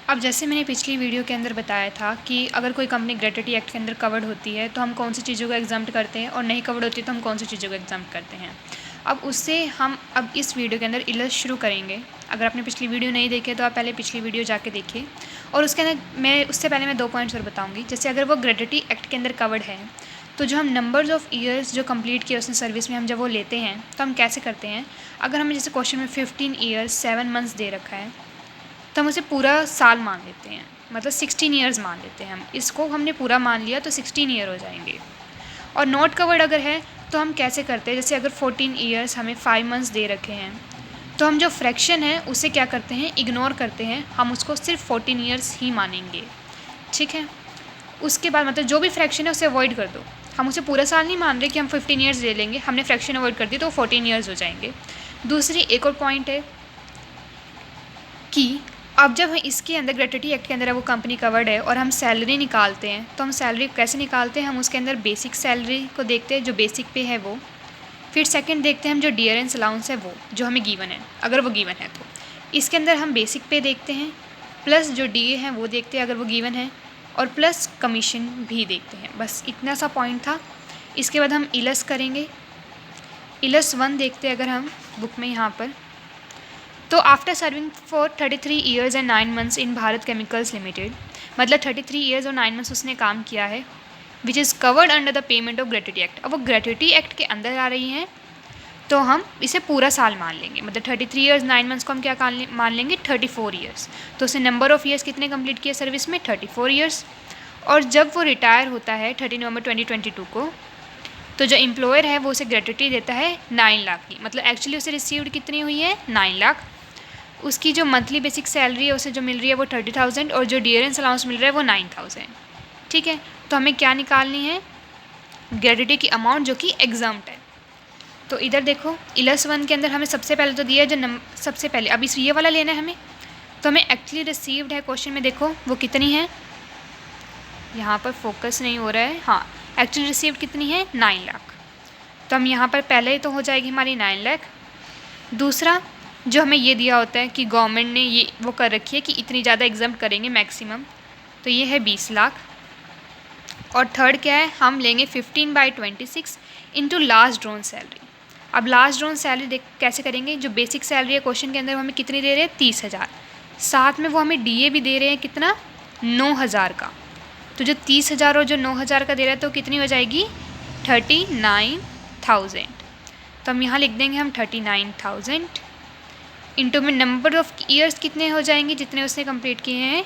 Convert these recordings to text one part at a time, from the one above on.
अब जैसे मैंने पिछली वीडियो के अंदर बताया था कि अगर कोई कंपनी ग्रेट्युटी एक्ट के अंदर कवर्ड होती है तो हम कौन सी चीज़ों को एग्जाम्प्ट करते हैं और नहीं कवर्ड होती है तो हम कौन सी चीज़ों को एग्जाम्प्ट करते हैं। अब उससे हम अब इस वीडियो के अंदर इलस्ट शुरू करेंगे। अगर आपने पिछली वीडियो नहीं देखी तो आप पहले पिछली वीडियो जाके देखिए। और उसके अंदर उससे पहले मैं 2 पॉइंट्स और बताऊँगी। जैसे अगर वो ग्रेट्युटी एक्ट के अंदर कवर्ड है तो जो हम नंबर्स ऑफ़ ईयर्स जो कंप्लीट किए उसने सर्विस में हम जब वो लेते हैं तो हम कैसे करते हैं। अगर हमें जैसे क्वेश्चन में 15 ईयर्स 7 मंथ्स दे रखा है तो हम उसे पूरा साल मान लेते हैं, मतलब 16 ईयर्स मान लेते हैं। हम इसको हमने पूरा मान लिया तो 16 ईयर हो जाएंगे। और नॉट कवर्ड अगर है तो हम कैसे करते हैं, जैसे अगर 14 ईयर्स हमें 5 मंथ्स दे रखे हैं तो हम जो फ्रैक्शन है उसे क्या करते हैं, इग्नोर करते हैं। हम उसको सिर्फ 14 ईयर्स ही मानेंगे, ठीक है। उसके बाद मतलब जो भी फ्रैक्शन है उसे अवॉइड कर दो। हम उसे पूरा साल नहीं मान रहे कि हम 15 ईयर्स ले लेंगे, हमने फ्रैक्शन अवॉइड कर दी तो 14 ईयर्स हो जाएंगे। दूसरी एक और पॉइंट है कि अब जब इसके अंदर ग्रेट्युटी एक्ट के अंदर वो कंपनी कवर्ड है और हम सैलरी निकालते हैं तो हम सैलरी कैसे निकालते हैं, हम उसके अंदर बेसिक सैलरी को देखते हैं जो बेसिक पे है वो। फिर सेकंड देखते हैं हम जो डियरेंस अलाउंस है वो जो हमें गिवन है, अगर वो गिवन है तो इसके अंदर हम बेसिक पे देखते हैं, प्लस जो डीए हैं वो देखते हैं अगर वो गिवन है, और प्लस कमीशन भी देखते हैं। बस इतना सा पॉइंट था। इसके बाद हम इलस करेंगे। इलस 1 देखते हैं अगर हम बुक में यहाँ पर, तो after serving for 33 years and 9 months in Bharat chemicals limited, मतलब 33 ईयर्स और 9 मंथ्स उसने काम किया है, which is covered under the payment of gratuity act. अब वो ग्रेट्युटी एक्ट के अंदर आ रही हैं तो हम इसे पूरा साल मान लेंगे, मतलब 33 ईयर्स 9 मंथ्स को हम क्या मान लेंगे, 34 ईयर्स। तो उसने नंबर ऑफ़ ईयर्स कितने कंप्लीट किए सर्विस में, 34 ईयर्स। और जब वो रिटायर होता है 30 नवंबर 2022 को, तो जो एम्प्लॉयर है वो उसे ग्रेट्युटी देता है 9 लाख की, मतलब एक्चुअली उसे रिसीव्ड कितनी हुई है, 9 लाख। उसकी जो मंथली बेसिक सैलरी है उसे जो मिल रही है वो 30,000 और जो डियरेंस अलाउंस मिल रहा है वो 9,000, ठीक है। तो हमें क्या निकालनी है, ग्रेट्युटी की अमाउंट जो कि एग्जाम्प्ट है। तो इधर देखो इलस 1 के अंदर हमें सबसे पहले तो दिया है जो सबसे पहले, अब इस ये वाला लेना है हमें, तो हमें एक्चुअली रिसीव्ड है क्वेश्चन में, देखो वो कितनी है, यहाँ पर फोकस नहीं हो रहा है, हाँ एक्चुअली रिसीव्ड कितनी है, 9 लाख। तो हम यहाँ पर पहले ही तो हो जाएगी हमारी 9 लाख। दूसरा जो हमें ये दिया होता है कि गवर्नमेंट ने ये वो कर रखी है कि इतनी ज़्यादा एग्जाम्प्ट करेंगे मैक्सिमम, तो ये है 20 लाख। और थर्ड क्या है, हम लेंगे 15/26 इंटू लास्ट ड्रॉन सैलरी। अब लास्ट ड्रॉन सैलरी देख कैसे करेंगे, जो बेसिक सैलरी है क्वेश्चन के अंदर वो हमें कितनी दे रहे हैं, 30,000, साथ में वो हमें डीए भी दे रहे हैं कितना, 9,000 का। तो जो 30,000 और जो 9,000 का दे रहा है तो कितनी हो जाएगी, 39,000। तो हम यहाँ लिख देंगे हम 39,000 इंटू में नंबर ऑफ़ ईयर्स कितने हो जाएंगे जितने उसने कंप्लीट किए हैं,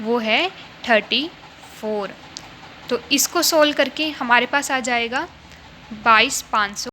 वो है 34। तो इसको सोल्व करके हमारे पास आ जाएगा 22,500।